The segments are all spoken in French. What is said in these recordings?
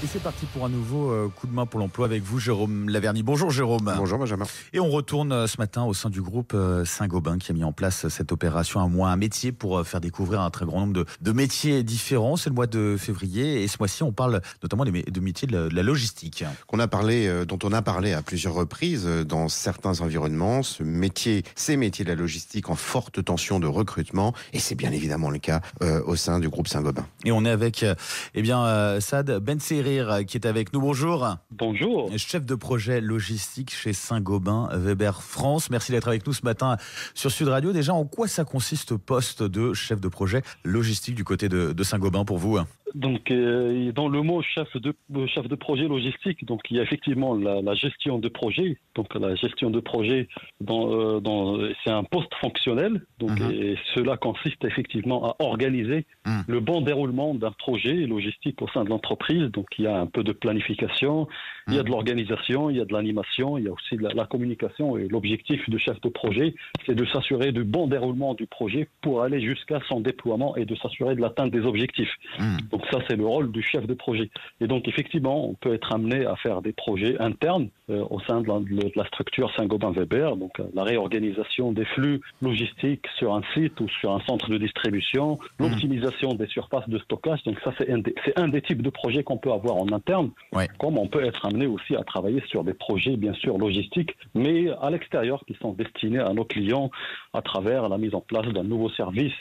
Et c'est parti pour un nouveau coup de main pour l'emploi avec vous, Jérôme Laverny. Bonjour Jérôme. Bonjour Benjamin. Et on retourne ce matin au sein du groupe Saint-Gobain qui a mis en place cette opération Un mois, un métier pour faire découvrir un très grand nombre de métiers différents. C'est le mois de février et ce mois-ci on parle notamment de métiers de la logistique. Dont on a parlé à plusieurs reprises dans certains environnements. Ces métiers de la logistique en forte tension de recrutement et c'est bien évidemment le cas au sein du groupe Saint-Gobain. Et on est avec Saad Benserir qui est avec nous. Bonjour. Bonjour. Chef de projet logistique chez Saint-Gobain Weber France. Merci d'être avec nous ce matin sur Sud Radio. Déjà, en quoi ça consiste au poste de chef de projet logistique du côté de Saint-Gobain pour vous ? Donc, dans le mot chef de projet logistique, donc il y a effectivement la gestion de projet. Donc, la gestion de projet, c'est un poste fonctionnel. Donc, et cela consiste effectivement à organiser le bon déroulement d'un projet logistique au sein de l'entreprise. Donc, il y a un peu de planification, il y a de l'organisation, il y a de l'animation, il y a aussi de la communication. Et l'objectif du chef de projet, c'est de s'assurer du bon déroulement du projet pour aller jusqu'à son déploiement et de s'assurer de l'atteinte des objectifs. Donc ça, c'est le rôle du chef de projet. Et donc, effectivement, on peut être amené à faire des projets internes au sein de la structure Saint-Gobain Weber, donc la réorganisation des flux logistiques sur un site ou sur un centre de distribution, l'optimisation des surfaces de stockage. Donc ça, c'est un des types de projets qu'on peut avoir en interne, comme on peut être amené aussi à travailler sur des projets, bien sûr, logistiques, mais à l'extérieur, qui sont destinés à nos clients à travers la mise en place d'un nouveau service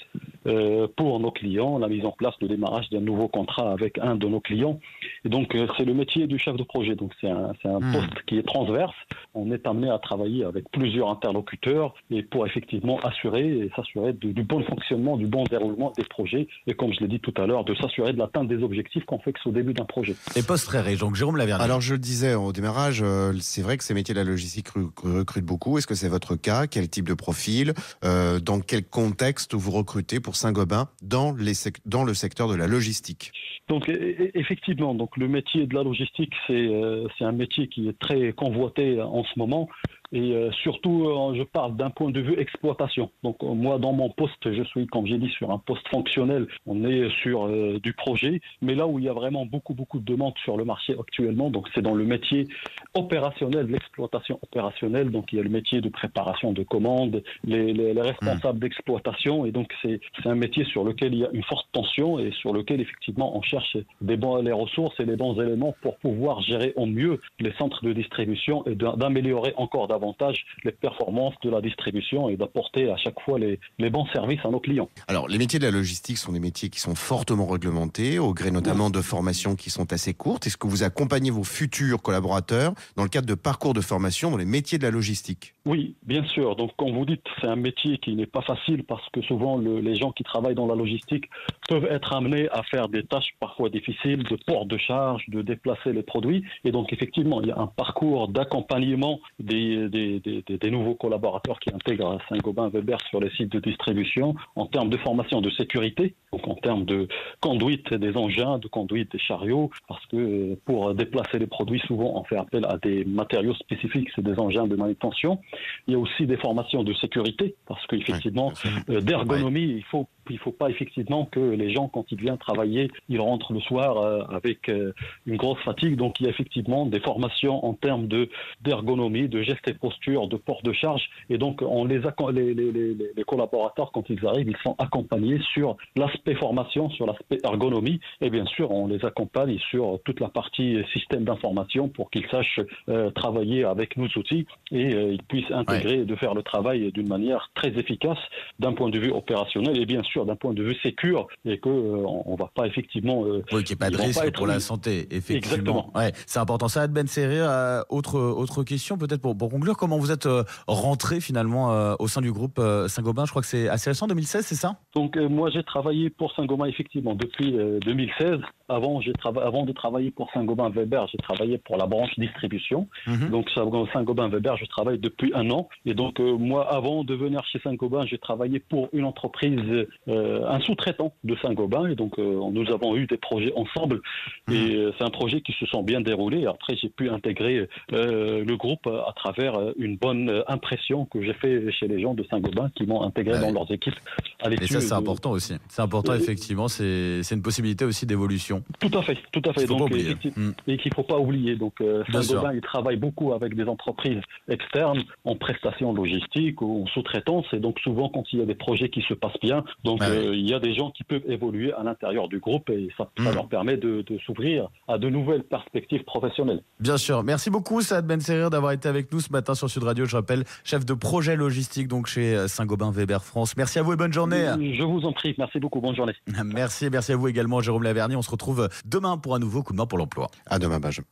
pour nos clients, la mise en place de démarrage d'un nouveau contrat avec un de nos clients. Et donc, c'est le métier du chef de projet. Donc, c'est un poste qui est transverse. On est amené à travailler avec plusieurs interlocuteurs et pour effectivement s'assurer du bon fonctionnement, du bon déroulement des projets et comme je l'ai dit tout à l'heure, de s'assurer de l'atteinte des objectifs qu'on fixe au début d'un projet. Et poste très riche. Donc, Jérôme Laverny. Alors, je le disais au démarrage, c'est vrai que ces métiers de la logistique recrutent beaucoup. Est-ce que c'est votre cas ? Quel type de profil ? Dans quel contexte vous recrutez pour Saint-Gobain dans le secteur de la logistique ? Donc effectivement, donc le métier de la logistique, c'est un métier qui est très convoité en ce moment. Et surtout, je parle d'un point de vue exploitation. Donc moi, dans mon poste, je suis, comme j'ai dit, sur un poste fonctionnel. On est sur du projet, mais là où il y a vraiment beaucoup de demandes sur le marché actuellement, donc c'est dans le métier opérationnel, de l'exploitation opérationnelle. Donc il y a le métier de préparation de commandes, les responsables d'exploitation. Et donc c'est un métier sur lequel il y a une forte tension et sur lequel effectivement on cherche les ressources et les bons éléments pour pouvoir gérer au mieux les centres de distribution et d'améliorer encore davantage les performances de la distribution et d'apporter à chaque fois les bons services à nos clients. Alors, les métiers de la logistique sont des métiers qui sont fortement réglementés, au gré notamment de formations qui sont assez courtes. Est-ce que vous accompagnez vos futurs collaborateurs dans le cadre de parcours de formation dans les métiers de la logistique ? Oui, bien sûr. Donc, comme vous dites, c'est un métier qui n'est pas facile parce que souvent, les gens qui travaillent dans la logistique peuvent être amenés à faire des tâches parfois difficiles, de port de charge, de déplacer les produits. Et donc, effectivement, il y a un parcours d'accompagnement des nouveaux collaborateurs qui intègrent Saint-Gobain Weber sur les sites de distribution en termes de formation de sécurité, donc en termes de conduite des engins, de conduite des chariots, parce que pour déplacer les produits, souvent on fait appel à des matériaux spécifiques, c'est des engins de manutention. Il y a aussi des formations de sécurité, parce qu'effectivement, d'ergonomie, il faut pas effectivement que les gens, quand ils viennent travailler, ils rentrent le soir avec une grosse fatigue. Donc il y a effectivement des formations en termes d'ergonomie, de gestes et postures, de port de charge. Et donc les collaborateurs, quand ils arrivent, ils sont accompagnés sur l'aspect formation, sur l'aspect ergonomie. Et bien sûr, on les accompagne sur toute la partie système d'information pour qu'ils sachent travailler avec nos outils et ils puissent intégrer et de faire le travail d'une manière très efficace d'un point de vue opérationnel et bien sûr d'un point de vue sécure et que on va pas effectivement oui, qu'il n'y ait pas de risque pour la santé, effectivement. Exactement. C'est important. Saad Benserir, autre question peut-être pour conclure, comment vous êtes rentré finalement au sein du groupe Saint-Gobain ? Je crois que c'est assez récent, 2016, c'est ça ? Donc moi j'ai travaillé pour Saint-Gobain effectivement depuis 2016. Avant de travailler pour Saint-Gobain Weber, j'ai travaillé pour la branche distribution. Donc Saint-Gobain Weber, je travaille depuis 1 an. Et donc moi, avant de venir chez Saint-Gobain, j'ai travaillé pour une entreprise un sous-traitant de Saint-Gobain. Et donc, nous avons eu des projets ensemble. Et c'est un projet qui se sont bien déroulés. Après, j'ai pu intégrer le groupe à travers une bonne impression que j'ai fait chez les gens de Saint-Gobain qui m'ont intégré dans leurs équipes. Et ça, c'est important aussi. C'est important, effectivement. C'est une possibilité aussi d'évolution. Tout à fait, tout à fait. Il faut Donc, pas oublier. et qu'il ne faut pas oublier. Donc, Saint-Gobain, il travaille beaucoup avec des entreprises externes en prestations logistiques ou en sous-traitance. Et donc, souvent, quand il y a des projets qui se passent bien, donc il y a des gens qui peuvent évoluer à l'intérieur du groupe et ça leur permet de s'ouvrir à de nouvelles perspectives professionnelles. Bien sûr. Merci beaucoup, Saad Benserir, d'avoir été avec nous ce matin sur Sud Radio. Je rappelle, chef de projet logistique donc chez Saint-Gobain Weber France. Merci à vous et bonne journée. Je vous en prie. Merci beaucoup. Bonne journée. Merci à vous également, Jérôme Lavergne. On se retrouve demain pour un nouveau coup de main pour l'emploi. À demain, Benjamin.